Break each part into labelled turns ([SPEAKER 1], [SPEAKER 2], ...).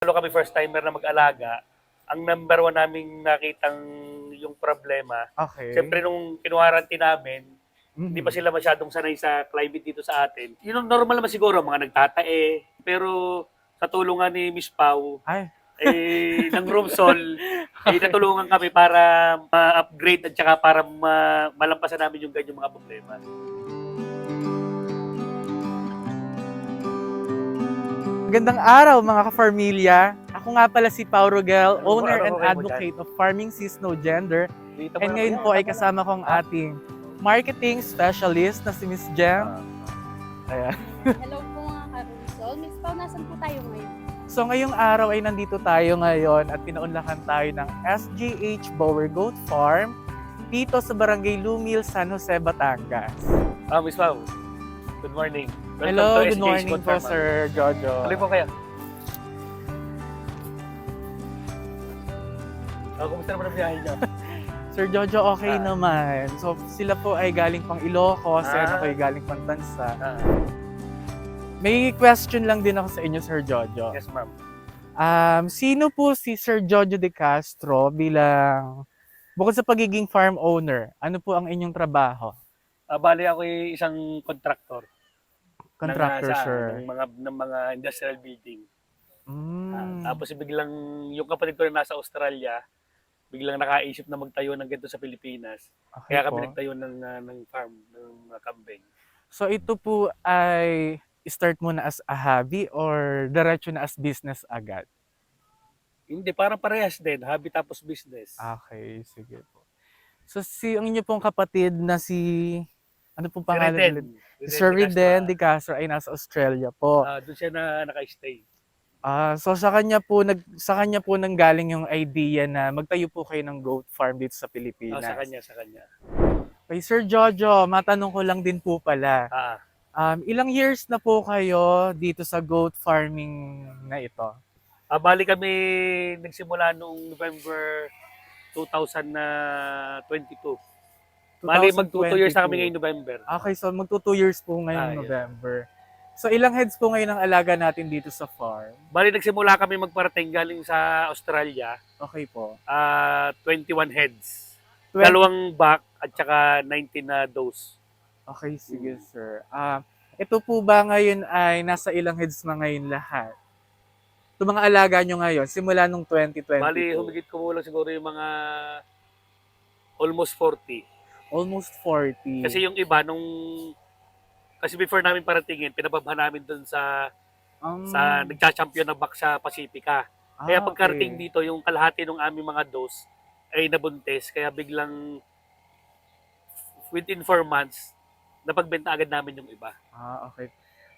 [SPEAKER 1] Lalo kami first timer na mag-alaga, ang number one naming nakitang yung problema,
[SPEAKER 2] Okay.
[SPEAKER 1] siyempre nung kinuwarantine namin, hindi pa
[SPEAKER 2] Mhm.
[SPEAKER 1] sila masyadong sanay sa climate dito sa atin. Yun ang normal naman siguro, mga nagtatae. Pero sa tulungan ni Miss Pau,
[SPEAKER 2] Ay.
[SPEAKER 1] ng room sol,
[SPEAKER 2] Okey.
[SPEAKER 1] natulungan kami para ma-upgrade at saka para malampasan namin yung ganyang mga problema.
[SPEAKER 2] Magandang araw mga ka-farmilya. Ako nga pala si Pau Rogel, owner
[SPEAKER 1] Anong
[SPEAKER 2] and
[SPEAKER 1] okay mo dyan?
[SPEAKER 2] advocate of Farming Sis No Gender.
[SPEAKER 1] Dito mo
[SPEAKER 2] And
[SPEAKER 1] na
[SPEAKER 2] ngayon
[SPEAKER 1] yan,
[SPEAKER 2] po ay
[SPEAKER 1] tama na.
[SPEAKER 2] kasama ko ang ating marketing specialist na si Miss Jem. Ayan.
[SPEAKER 3] Hello po mga ka-Rusol. Miss Pao, nasan po tayo ngayon?
[SPEAKER 2] So ngayong araw ay nandito tayo ngayon at pinaunlakan tayo ng SGH Bower Goat Farm dito sa Barangay Lumil, San Jose, Batangas.
[SPEAKER 1] Miss Pau, good morning. Welcome
[SPEAKER 2] Hello,
[SPEAKER 1] to
[SPEAKER 2] good
[SPEAKER 1] SGH
[SPEAKER 2] morning
[SPEAKER 1] Goat
[SPEAKER 2] po
[SPEAKER 1] Farm,
[SPEAKER 2] Sir Jojo.
[SPEAKER 1] Tuloy po kayo. Kumusta naman ang biyahe niyo?
[SPEAKER 2] Sir Jojo, okay naman. So sila po ay galing pang Ilocos, and ako ay galing pang Tansa. May question lang din ako sa inyo, Sir Jojo.
[SPEAKER 1] Yes, ma'am.
[SPEAKER 2] Sino po si Sir Jojo De Castro bilang, bukod sa pagiging farm owner, ano po ang inyong trabaho?
[SPEAKER 1] Bali ako ay isang contractor
[SPEAKER 2] Contractor, sir.
[SPEAKER 1] ng mga industrial building.
[SPEAKER 2] Mm.
[SPEAKER 1] Tapos biglang yung kapatid ko na nasa Australia, biglang nakaisip na magtayo ng ganito sa Pilipinas.
[SPEAKER 2] Okay
[SPEAKER 1] Kaya kami
[SPEAKER 2] po.
[SPEAKER 1] nagtayo ng farm, ng kambing.
[SPEAKER 2] So ito po ay start muna as a hobby or diretso na as business agad?
[SPEAKER 1] Hindi, parang parehas din, hobby tapos business.
[SPEAKER 2] Okay, sige po. So ang inyo pong kapatid na ano pong
[SPEAKER 1] Si
[SPEAKER 2] pangalan
[SPEAKER 1] Reden.
[SPEAKER 2] ulit? Si Sir Reden De Castro ay nasa Australia po.
[SPEAKER 1] Doon siya na naka-stay.
[SPEAKER 2] So sa kanya po nanggaling yung idea na magtayo po kayo ng goat farm dito sa Pilipinas.
[SPEAKER 1] Sa kanya.
[SPEAKER 2] Kay Sir Jojo, matanong ko lang din po pala. Ilang years na po kayo dito sa goat farming na ito?
[SPEAKER 1] Bali kami nagsimula noong November 2022. Bali, magto 2 years na kami ngayong November.
[SPEAKER 2] Okay, so magto 2 years po ngayong November. So ilang heads po ngayon ang alaga natin dito sa farm?
[SPEAKER 1] Bali, nagsimula kami magparating galing sa Australia.
[SPEAKER 2] Okay po.
[SPEAKER 1] 21 heads. 2 back at saka 19 na dose.
[SPEAKER 2] Okay, sige sir. Ito po ba ngayon ay nasa ilang heads na ngayon lahat? Ito mga alaga nyo ngayon, simula nung 2022.
[SPEAKER 1] Bali, humigit kumulang siguro yung mga almost 40.
[SPEAKER 2] Almost 40.
[SPEAKER 1] Kasi yung iba, kasi before namin paratingin, pinababa namin dun sa nagcha-champion na back sa Pacifica. Kaya pagkarating dito, yung kalahati ng aming mga dose ay nabuntis. Kaya biglang within 4 months, napagbenta agad namin yung iba.
[SPEAKER 2] Okay.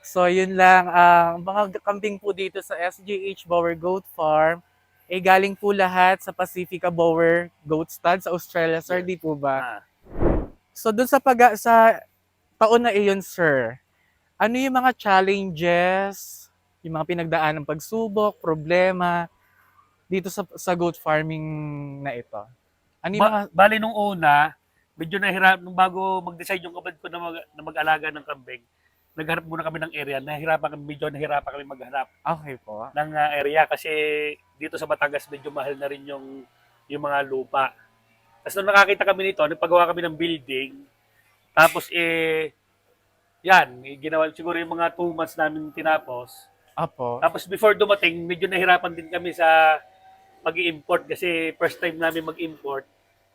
[SPEAKER 2] So yun lang, ang mga kambing po dito sa SGH Bower Goat Farm ay galing po lahat sa Pacifica Bower Goat Stud sa Australia, sir, di po ba? So dun sa taon na iyon, sir, ano yung mga challenges, yung mga pinagdaan ng pagsubok, problema dito sa goat farming na ito? Ano yung
[SPEAKER 1] Bali nung una, medyo nung bago mag-decide yung kapatid ko na mag-alaga ng kambing, naghanap muna kami ng area. Medyo nahirapan kami maghanap ng area kasi dito sa Batangas medyo mahal na rin yung mga lupa. Tapos nung nakakita kami nito, nagpagawa kami ng building. Tapos ginawa siguro yung mga 2 months namin tinapos. Tapos before dumating, medyo nahirapan din kami sa mag-i-import kasi first time namin mag-import.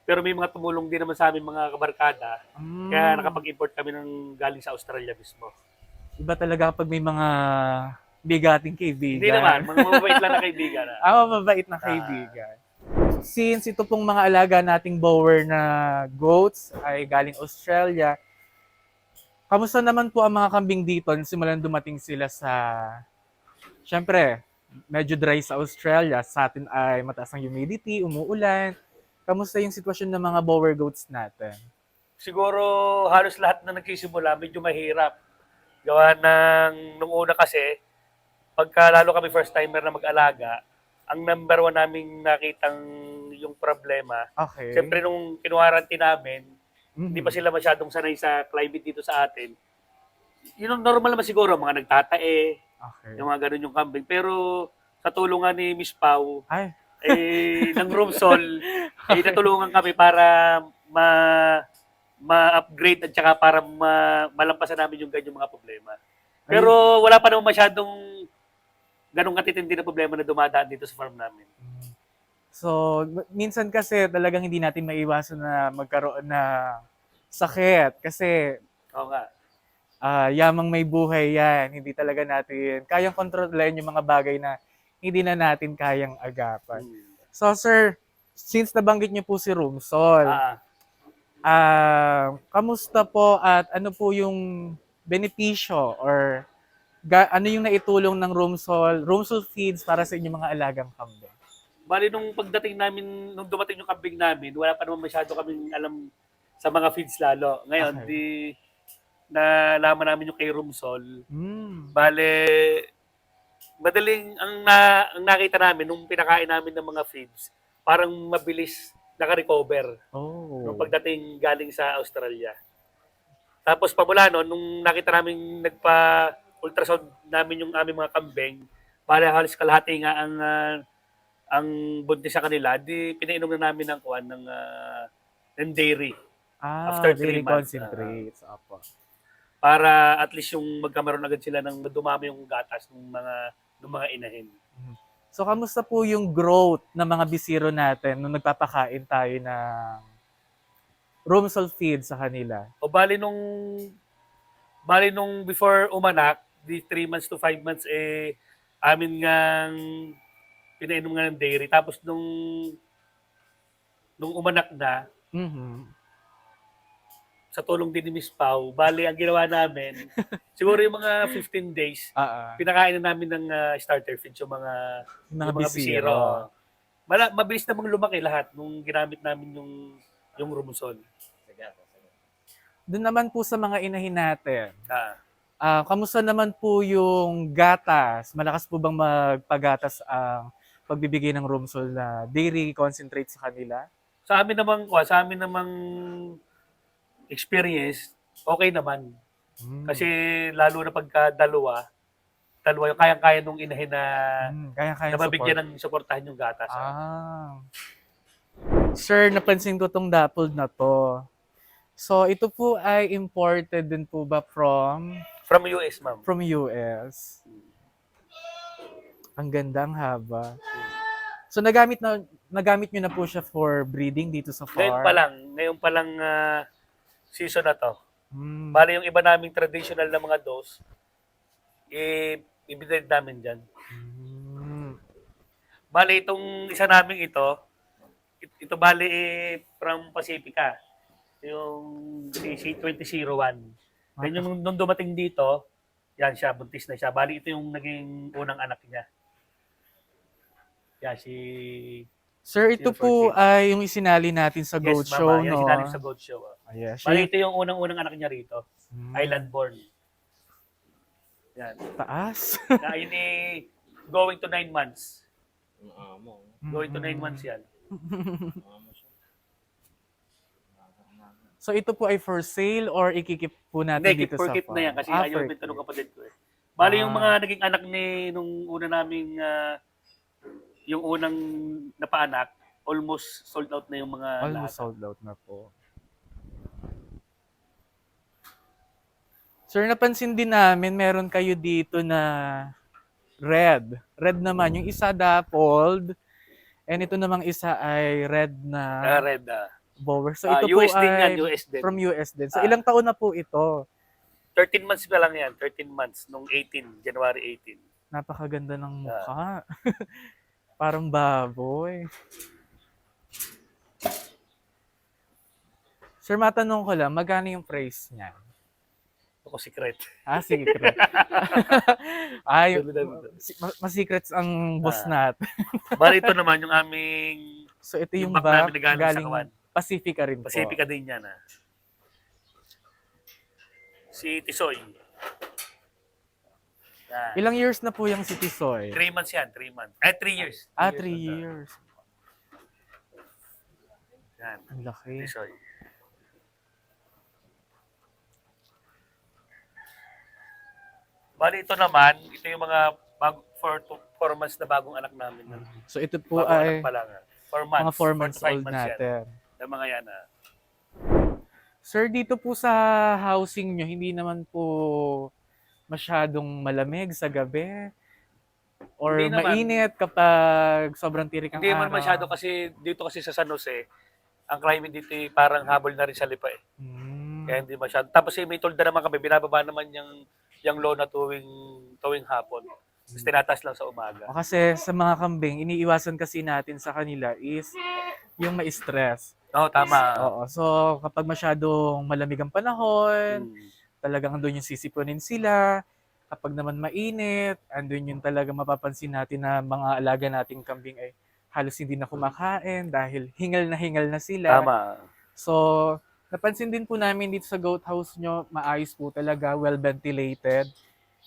[SPEAKER 1] Pero may mga tumulong din naman sa amin mga kabarkada. Kaya nakapag-import kami ng galing sa Australia mismo.
[SPEAKER 2] Iba talaga pag may mga bigating kaibigan.
[SPEAKER 1] Hindi naman, mga mababait lang na kaibigan.
[SPEAKER 2] Mababait na kaibigan. Since ito pong mga alaga nating bower na goats ay galing Australia, kamusta naman po ang mga kambing dito simulan dumating sila Siyempre, medyo dry sa Australia, sa atin ay mataas ang humidity, umuulan. Kamusta yung sitwasyon ng mga bower goats natin?
[SPEAKER 1] Siguro halos lahat na nagsisimula medyo mahirap. Gawa nung una kasi, pagka lalo kami first timer na mag-alaga, ang number one naming nakitang yung problema, siyempre nung kinuwarantine namin, hindi pa sila masyadong sanay sa climate dito sa atin. Yun ang normal naman siguro, mga nagtatae, yung mga ganun yung kambing. Pero sa tulungan ni Miss Pau,
[SPEAKER 2] Ay,
[SPEAKER 1] ng room sol, natulungan kami para ma-upgrade at saka para malampasan namin yung ganyang mga problema. Pero wala pa naman masyadong ganong katitindi na problema na dumadaan dito sa farm namin.
[SPEAKER 2] so, minsan kasi talagang hindi natin maiwasan na magkaroon na sakit. Kasi
[SPEAKER 1] Oo nga.
[SPEAKER 2] yamang may buhay yan. Hindi talaga natin kayang kontrolin yung mga bagay na hindi na natin kayang agapan. So, sir, since nabanggit niyo po si Rumsol, kamusta po at ano po yung benepisyo or ano yung naitulong ng Rumsol Feeds para sa inyong mga alagang kambing?
[SPEAKER 1] Bali, nung pagdating namin, nung dumating yung kambing namin, wala pa naman masyado kaming alam sa mga feeds lalo. Ngayon,
[SPEAKER 2] Okay.
[SPEAKER 1] nalaman namin yung kay Rumsol. Bale, madaling, ang nakita namin, nung pinakain namin ng mga feeds, parang mabilis naka-recover nung pagdating galing sa Australia. Tapos pamula noon, nung nakita namin nagpa-ultrasound namin yung aming mga kambing, bale halos kalahati nga ang buntis sa kanila, di pinainom na namin ng kuan ng dairy. After 3
[SPEAKER 2] dairy
[SPEAKER 1] months.
[SPEAKER 2] concentrates. Apo.
[SPEAKER 1] Para at least yung magkamaroon agad sila ng dumami yung gatas ng mga inahin.
[SPEAKER 2] So, kamusta po yung growth ng mga bisiro natin nung nagpapakain tayo ng Rumsol feed sa kanila?
[SPEAKER 1] O bali nung before umanak, di 3 months to 5 months amin ngang pinainom nga ng dairy. Tapos nung umanak na, sa tulong din ni Miss Pau, bali ang ginawa namin, siguro yung mga 15 days, pinakain na namin ng starter feed yung mga bisiro. Mabilis namang lumaki lahat nung ginamit namin yung Rumsol.
[SPEAKER 2] Doon naman po sa mga inahin natin, kamusta naman po yung gatas? Malakas po bang magpagatas ang pagbibigay ng Rumsol na dairy concentrate sa kanila?
[SPEAKER 1] Sa amin namang experience, okay naman. Kasi lalo na pagka dalawa yung kayang-kaya nung inahin na mabigyan ng suportahan yung gatas.
[SPEAKER 2] Sir, napansin ko tong dappled na to. So, ito po ay imported din po ba from
[SPEAKER 1] US, ma'am.
[SPEAKER 2] From US. Ang ganda, ang haba. So, nagamit nyo na po siya for breeding dito sa farm?
[SPEAKER 1] Ngayon pa lang season na to. Bali yung iba naming traditional na mga dose, ibinid namin dyan. Bali itong isa namin ito bali from Pacifica. Yung C2001. Then yung nung dumating dito, yan siya, buntis na siya. Bali ito yung naging unang anak niya. Yan,
[SPEAKER 2] Sir, ito po ay yung isinali natin sa Goat Show,
[SPEAKER 1] no? Yes, isinali sa Goat Show.
[SPEAKER 2] Yes.
[SPEAKER 1] Bali ito yung unang anak niya rito. Island born. Yan.
[SPEAKER 2] Taas.
[SPEAKER 1] Na yun going to 9 months. Going to 9 months yan.
[SPEAKER 2] So ito po ay for sale or ikikip po natin dito sa farm?
[SPEAKER 1] Hindi, na yan kasi ayaw din ng kapatid ko eh. Bali yung mga naging anak nung una naming yung unang napaanak, almost sold out na yung mga
[SPEAKER 2] almost
[SPEAKER 1] lahat.
[SPEAKER 2] Sold out na po. Sir, napansin din namin meron kayo dito na red. Red naman. Yung isa dappled and ito namang isa ay red na
[SPEAKER 1] Red.
[SPEAKER 2] bower. So ito po
[SPEAKER 1] US din yan,
[SPEAKER 2] ay
[SPEAKER 1] US din.
[SPEAKER 2] from US din. So ilang taon na po ito?
[SPEAKER 1] 13 months pa lang yan. 13 months nung January 18.
[SPEAKER 2] Napakaganda ng mukha. Parang baboy. Sir, matanong ko lang, magkano yung price niya?
[SPEAKER 1] Ako secret.
[SPEAKER 2] Secret. Ay, mas secrets ang boss natin.
[SPEAKER 1] Bali ito naman yung aming
[SPEAKER 2] So ito yung
[SPEAKER 1] bag
[SPEAKER 2] bag
[SPEAKER 1] namin
[SPEAKER 2] galing
[SPEAKER 1] sa Kawan.
[SPEAKER 2] Pacifica rin po.
[SPEAKER 1] Pacifica din yan. Si Tisoy. Yan.
[SPEAKER 2] Ilang years na po yung si Tisoy?
[SPEAKER 1] 3 months yan, 3 months. 3 years.
[SPEAKER 2] 3 years.
[SPEAKER 1] Yan.
[SPEAKER 2] Ang laki.
[SPEAKER 1] Tisoy. Bali ito naman, ito yung mga 4 months na bagong anak namin.
[SPEAKER 2] So ito po
[SPEAKER 1] Bagong
[SPEAKER 2] ay
[SPEAKER 1] anak pa lang. 4 months.
[SPEAKER 2] mga 4 months
[SPEAKER 1] 4 to 5
[SPEAKER 2] old
[SPEAKER 1] months yan.
[SPEAKER 2] natin.
[SPEAKER 1] Yung mga yan.
[SPEAKER 2] Sir, dito po sa housing nyo, hindi naman po masyadong malamig sa gabi? Or
[SPEAKER 1] Hindi naman.
[SPEAKER 2] mainit kapag sobrang tirik ang
[SPEAKER 1] Hindi man
[SPEAKER 2] araw?
[SPEAKER 1] masyado kasi dito kasi sa San Jose, ang climate dito parang habol na rin sa lipa eh. Kaya hindi masyado. Tapos may tolda naman kami, binababa naman yung low na tuwing hapon. Tapos tinatas lang sa umaga.
[SPEAKER 2] O kasi sa mga kambing, iniiwasan kasi natin sa kanila is yung ma-stress.
[SPEAKER 1] Oo, tama.
[SPEAKER 2] Oo. So, kapag masyadong malamig ang panahon,
[SPEAKER 1] Hmm.
[SPEAKER 2] talagang andun yung sisipunin sila. Kapag naman mainit, andun yung talagang mapapansin natin na mga alaga nating kambing ay halos hindi na kumakain dahil hingal na sila.
[SPEAKER 1] Tama.
[SPEAKER 2] So, napansin din po namin dito sa goat house nyo, maayos po talaga, well ventilated.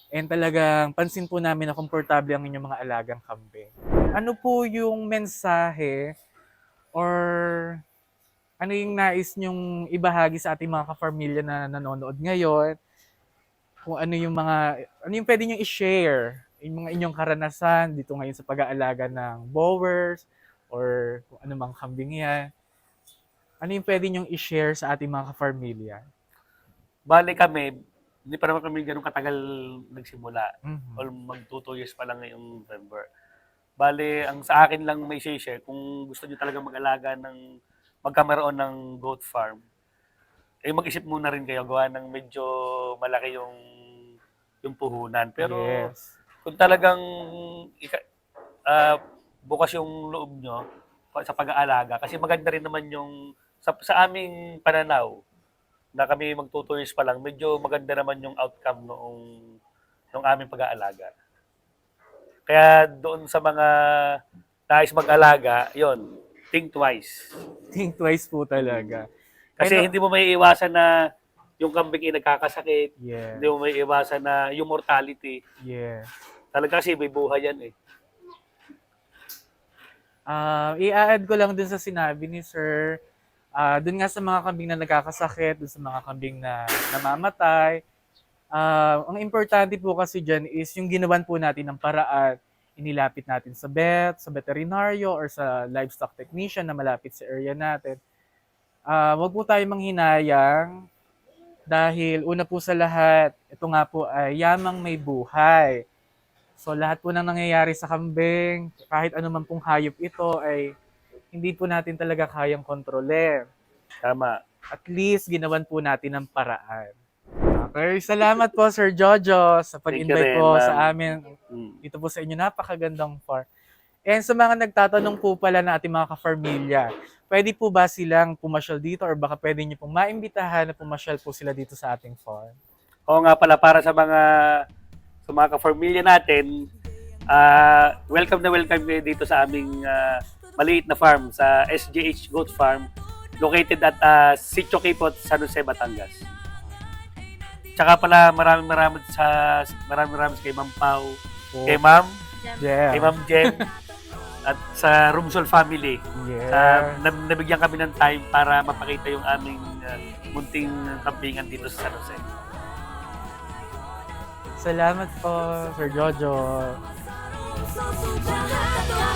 [SPEAKER 2] And talagang pansin po namin na komportable ang inyong mga alagang kambing. Ano po yung mensahe or ano yung nais nyong ibahagi sa ating mga ka-familia na nanonood ngayon? Kung ano yung pwede nyong i-share, yung mga inyong karanasan dito ngayon sa pag-aalaga ng bowers or kung ano mang kambing yan. Ano yung pwede nyong i-share sa ating mga ka-familia?
[SPEAKER 1] Bale kami, hindi pa naman kami ganun katagal nagsimula.
[SPEAKER 2] Mhm.
[SPEAKER 1] Or mag-2 years pa lang ngayong November. Bale, ang sa akin lang may share, kung gusto niyo talaga mag-alaga magkamaroon ng goat farm, mag-isip muna rin kayo, gawa ng medyo malaki yung puhunan. Pero
[SPEAKER 2] Yes.
[SPEAKER 1] kung talagang bukas yung loob nyo sa pag-aalaga, kasi maganda rin naman yung, sa aming pananaw, na kami mag-2 years pa lang, medyo maganda naman yung outcome noong aming pag-aalaga. Kaya doon sa mga nais mag-alaga, yon, think twice.
[SPEAKER 2] Think twice po talaga.
[SPEAKER 1] Kasi
[SPEAKER 2] Pero-
[SPEAKER 1] hindi mo may iwasan na yung kambing ay nagkakasakit,
[SPEAKER 2] Yeah.
[SPEAKER 1] hindi mo may iwasan na yung mortality.
[SPEAKER 2] Yeah.
[SPEAKER 1] Talaga kasi may buhay yan eh.
[SPEAKER 2] I-add ko lang dun sa sinabi ni Sir, dun nga sa mga kambing na nagkakasakit, dun sa mga kambing na namamatay, ang importante po kasi dyan is yung ginawan po natin ng paraan, inilapit natin sa sa veterinaryo or sa livestock technician na malapit sa area natin. Wag po tayo manghinayang dahil una po sa lahat, ito nga po ay yamang may buhay. So lahat po ng nangyayari sa kambing, kahit anuman pong hayop ito ay hindi po natin talaga kayang kontrolin.
[SPEAKER 1] Tama.
[SPEAKER 2] At least ginawan po natin ng paraan. Okay, salamat po Sir Jojo sa pag-invite
[SPEAKER 1] Thank you rin,
[SPEAKER 2] po
[SPEAKER 1] ma'am.
[SPEAKER 2] sa amin
[SPEAKER 1] Mm.
[SPEAKER 2] dito po sa inyo. Napakagandang farm. And sa mga nagtatanong po pala na ating mga ka-farmilya, pwede po ba silang pumasyal dito or baka pwede niyo pong maimbitahan na pumasyal po sila dito sa ating farm?
[SPEAKER 1] Oo nga pala, para sa mga ka-familia natin, welcome na welcome kayo dito sa aming maliit na farm, sa SGH Goat Farm, located at Sitio Quipot, San Jose, Batangas. Tsaka pala maraming kay Ma'am Pau, kay Ma'am,
[SPEAKER 2] Yeah.
[SPEAKER 1] kay Ma'am Jen, at sa Rumsol family.
[SPEAKER 2] Yeah.
[SPEAKER 1] Nabigyan kami ng time para mapakita yung aming munting kampingan dito sa San Jose.
[SPEAKER 2] Salamat po, Sir Jojo.
[SPEAKER 4] So, so,